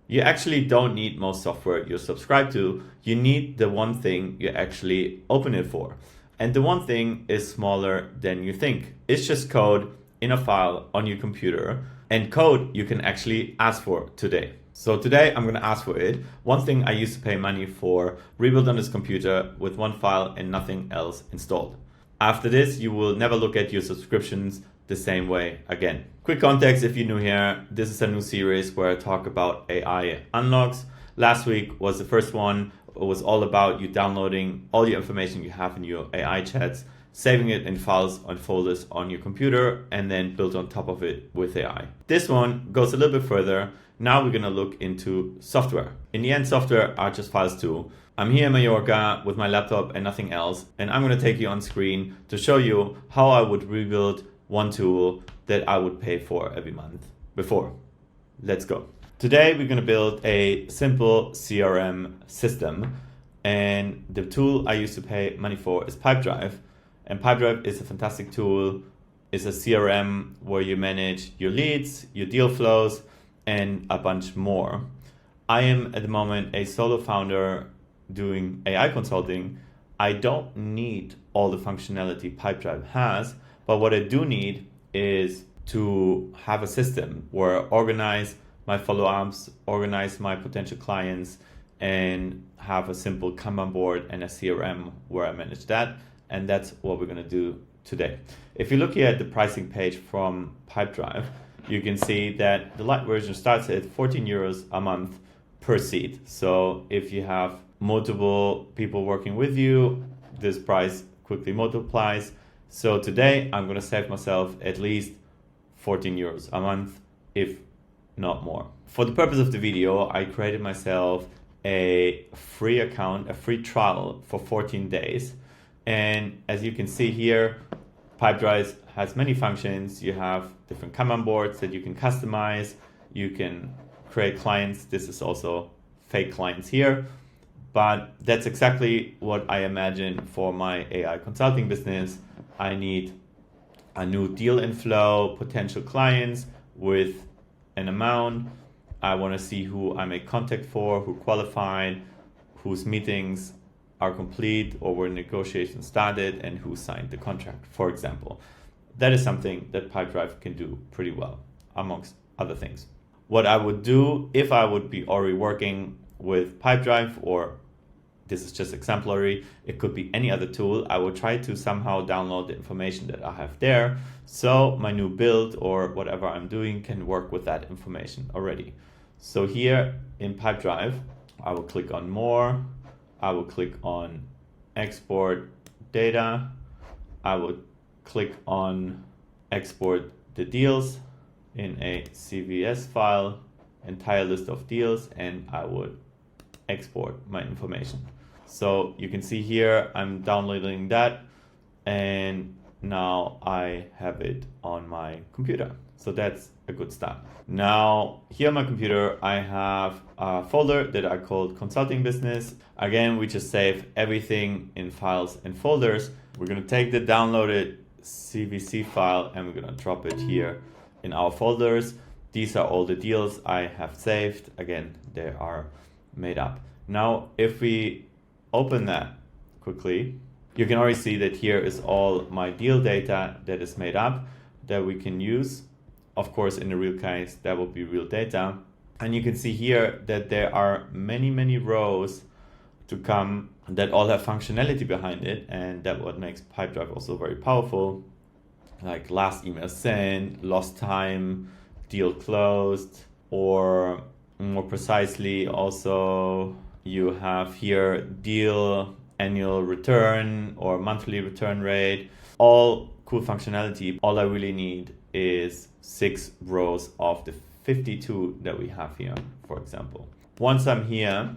You actually don't need most software you're subscribed to. You need the one thing you actually open it for. And the one thing is smaller than you think. It's just code in a file on your computer, and code you can actually ask for today. So today I'm going to ask for it. One thing I used to pay money for, rebuilt on this computer with one file and nothing else installed. After this, you will never look at your subscriptions the same way again. Quick context if you're new here, this is a new series where I talk about AI unlocks. Last week was the first one. It was all about you downloading all your information you have in your AI chats, saving it in files and folders on your computer, and then build on top of it with AI. This one goes a little bit further. Now we're gonna look into software. In the end, software are just files too. I'm here in Mallorca with my laptop and nothing else, and I'm gonna take you on screen to show you how I would rebuild one tool that I would pay for every month before. Let's go. Today we're going to build a simple CRM system, and the tool I used to pay money for is Pipedrive. And Pipedrive is a fantastic tool. It's a CRM where you manage your leads, your deal flows, and a bunch more. I am at the moment a solo founder doing AI consulting. I don't need all the functionality Pipedrive has, but what I do need is to have a system where I organize my follow-ups, organize my potential clients, and have a simple Kanban board and a CRM where I manage that. And that's what we're going to do today. If you look here at the pricing page from Pipedrive, you can see that the light version starts at 14 euros a month per seat. So if you have multiple people working with you, this price quickly multiplies. So today I'm going to save myself at least 14 euros a month, if not more. For the purpose of the video, I created myself a free account, a free trial for 14 days. And as you can see here, Pipedrive has many functions. You have different Kanban boards that you can customize. You can create clients. This is also fake clients here. But that's exactly what I imagine for my AI consulting business. I need a new deal inflow, potential clients with an amount. I want to see who I make contact for, who qualified, whose meetings are complete or where negotiations started, and who signed the contract, for example. That is something that Pipedrive can do pretty well, amongst other things. What I would do if I would be already working with Pipedrive, or this is just exemplary, it could be any other tool, I will try to somehow download the information that I have there, so my new build or whatever I'm doing can work with that information already. So here in Pipedrive, I will click on more, I will click on export data, I will click on export the deals in a CVS file, entire list of deals, and I would export my information. So you can see here I'm downloading that, and now I have it on my computer. So that's a good start. Now here on my computer I have a folder that I called consulting business. Again, we just save everything in files and folders. We're going to take the downloaded CVC file and we're going to drop it here in our folders. These are all the deals I have saved. Again, they are made up. Now, if we open that quickly, you can already see that here is all my deal data that is made up that we can use. Of course, in the real case, that will be real data. And you can see here that there are many, many rows to come that all have functionality behind it. And that what makes Pipedrive also very powerful, like last email sent, lost time, deal closed, or more precisely also you have here deal annual return or monthly return rate, all cool functionality. All I really need is 6 rows of the 52 that we have here, for example. Once I'm here,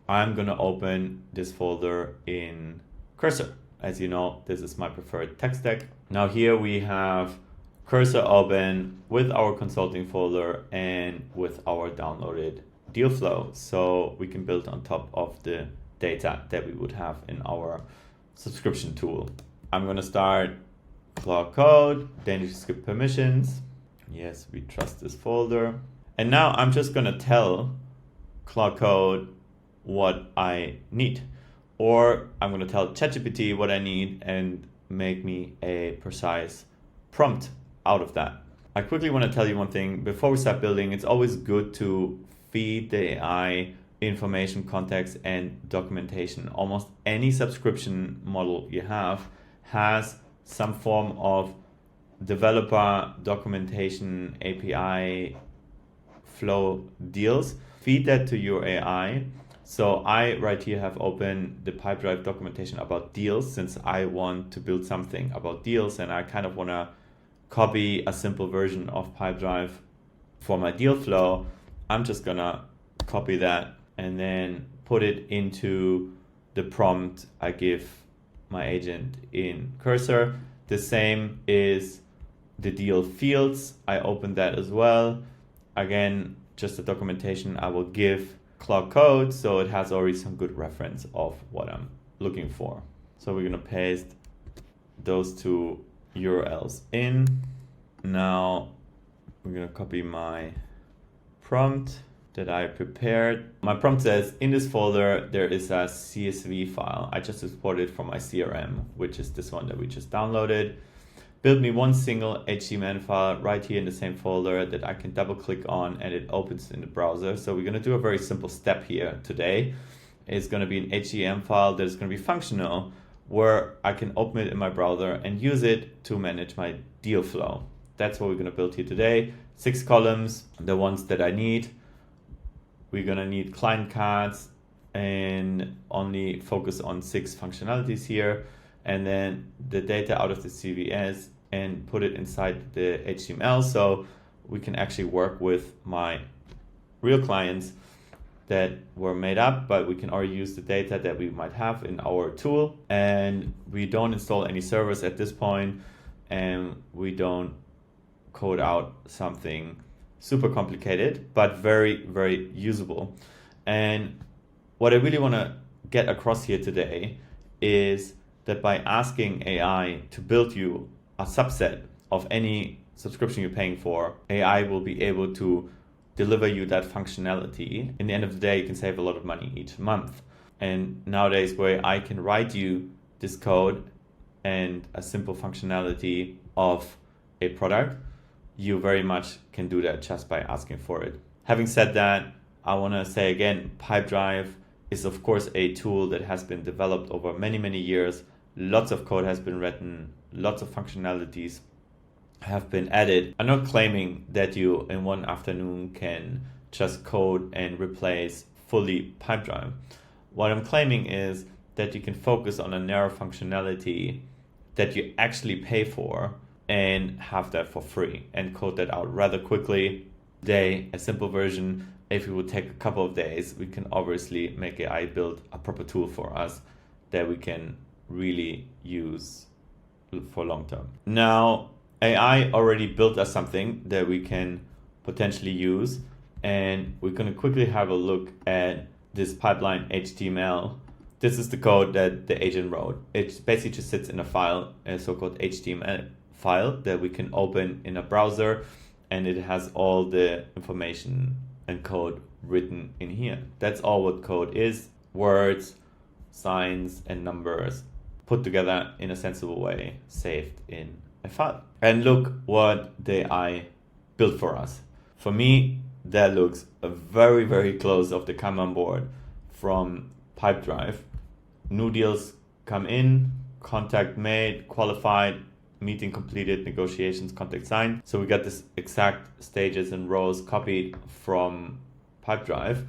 I'm gonna open this folder in Cursor. As you know, this is my preferred tech stack. Now here we have Cursor open with our consulting folder and with our downloaded deal flow. So we can build on top of the data that we would have in our subscription tool. I'm gonna start Claude Code, then you skip permissions. Yes, we trust this folder. And now I'm just gonna tell Claude Code what I need. Or I'm gonna tell ChatGPT what I need and make me a precise prompt out of that. I quickly want to tell you one thing. Before we start building, it's always good to feed the AI information, context, and documentation. Almost any subscription model you have has some form of developer documentation, API flow deals. Feed that to your AI. So I right here have opened the Pipedrive documentation about deals, since I want to build something about deals and I kind of want to copy a simple version of Pipedrive for my deal flow. I'm just gonna copy that and then put it into the prompt I give my agent in Cursor. The same is the deal fields. I open that as well. Again, just the documentation I will give Claude Code, so it has already some good reference of what I'm looking for. So we're gonna paste those two URLs in. Now we're gonna copy my prompt that I prepared. My prompt says, in this folder there is a CSV file. I just exported from my CRM, which is this one that we just downloaded. Build me one single HTML file right here in the same folder that I can double click on and it opens in the browser. So we're gonna do a very simple step here today. It's gonna be an HTML file that is gonna be functional, where I can open it in my browser and use it to manage my deal flow. That's what we're gonna build here today. 6 columns, the ones that I need. We're gonna need client cards and only focus on 6 functionalities here. And then the data out of the CVS and put it inside the HTML, so we can actually work with my real clients that were made up, but we can already use the data that we might have in our tool. And we don't install any servers at this point, and we don't code out something super complicated, but very, very usable. And what I really want to get across here today is that by asking AI to build you a subset of any subscription you're paying for, AI will be able to deliver you that functionality. In the end of the day, you can save a lot of money each month. And nowadays, where I can write you this code and a simple functionality of a product, you very much can do that just by asking for it. Having said that, I want to say again, Pipedrive is of course a tool that has been developed over many, many years. Lots of code has been written, lots of functionalities have been added. I'm not claiming that you in one afternoon can just code and replace fully Pipedrive. What I'm claiming is that you can focus on a narrow functionality that you actually pay for and have that for free and code that out rather quickly. A simple version, if it would take a couple of days, we can obviously make AI build a proper tool for us that we can really use for long term. Now, AI already built us something that we can potentially use, and we're going to quickly have a look at this pipeline HTML. This is the code that the agent wrote. It basically just sits in a file, a so-called HTML file that we can open in a browser, and it has all the information and code written in here. That's all what code is: words, signs, and numbers put together in a sensible way, saved in a file. And look what the AI built for us. For me, that looks very, very close of the Kanban board from Pipedrive. New deals come in, contact made, qualified, meeting completed, negotiations, contact signed. So we got this exact stages and rows copied from Pipedrive.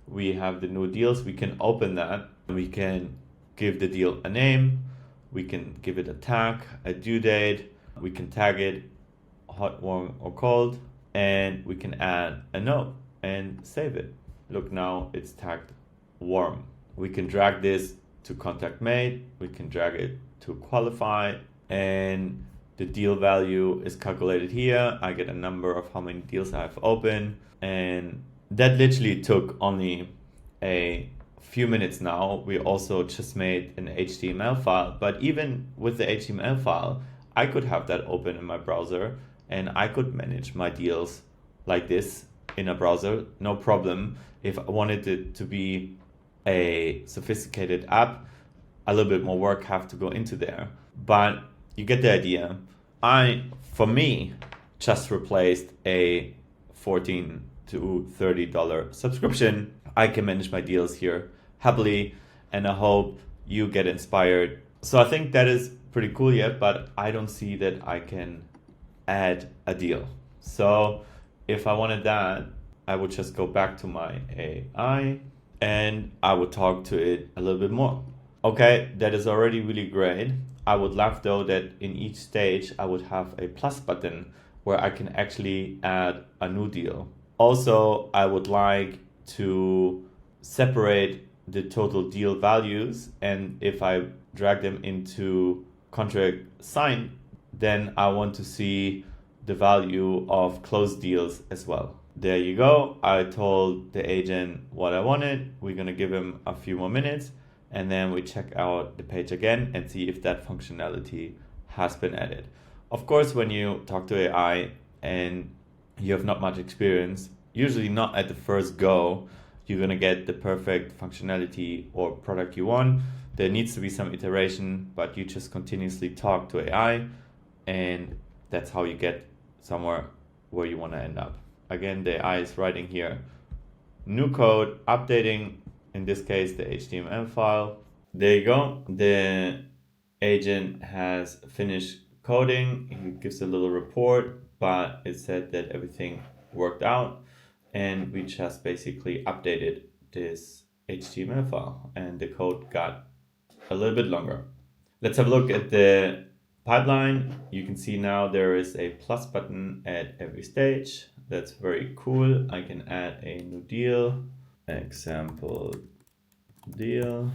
We have the new deals. We can open that. We can give the deal a name. We can give it a tag, a due date. We can tag it hot, warm, or cold. And we can add a note and save it. Look, now it's tagged warm. We can drag this to contact made. We can drag it to qualified. And the deal value is calculated here. I get a number of how many deals I have open. And that literally took only a few minutes now. We also just made an HTML file. But even with the HTML file, I could have that open in my browser and I could manage my deals like this in a browser, no problem. If I wanted it to be a sophisticated app, a little bit more work have to go into there. But you get the idea. For me, just replaced a $14 to $30 subscription. I can manage my deals here happily, and I hope you get inspired. So I think that is pretty cool yet, but I don't see that I can add a deal. So if I wanted that, I would just go back to my AI and I would talk to it a little bit more. Okay, that is already really great. I would love though that in each stage I would have a plus button where I can actually add a new deal. Also, I would like to separate the total deal values, and if I drag them into contract signed, then I want to see the value of closed deals as well. There you go. I told the agent what I wanted. We're gonna give him a few more minutes, and then we check out the page again and see if that functionality has been added. Of course, when you talk to AI and you have not much experience, usually not at the first go, you're gonna get the perfect functionality or product you want. There needs to be some iteration, but you just continuously talk to AI, and that's how you get somewhere where you want to end up. Again, the AI is writing here new code, updating, in this case, the HTML file. There you go. The agent has finished coding. He gives a little report, but it said that everything worked out, and we just basically updated this HTML file, and the code got a little bit longer. Let's have a look at the pipeline. You can see now there is a plus button at every stage. That's very cool. I can add a new deal, example deal.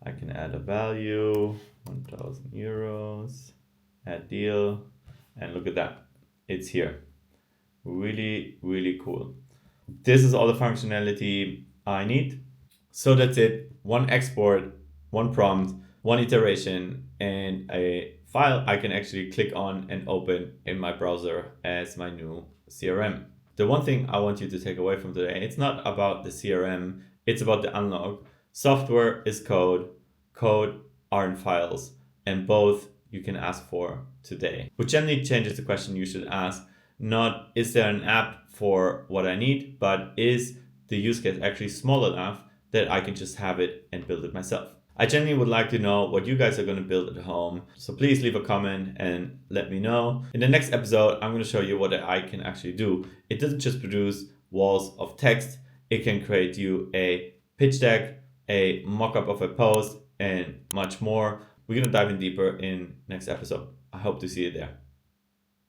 I can add a value, 1,000 euros, add deal, and look at that. It's here. Really, really cool. This is all the functionality I need. So that's it. One export, one prompt, one iteration, and a file I can actually click on and open in my browser as my new CRM. The one thing I want you to take away from today, it's not about the CRM, it's about the unlock. Software is code, code are in files, and both you can ask for today. Which generally changes the question you should ask, not is there an app for what I need, but is the use case actually small enough that I can just have it and build it myself. I genuinely would like to know what you guys are going to build at home. So please leave a comment and let me know. In the next episode, I'm going to show you what I can actually do. It doesn't just produce walls of text. It can create you a pitch deck, a mock-up of a post, and much more. We're going to dive in deeper in next episode. I hope to see you there.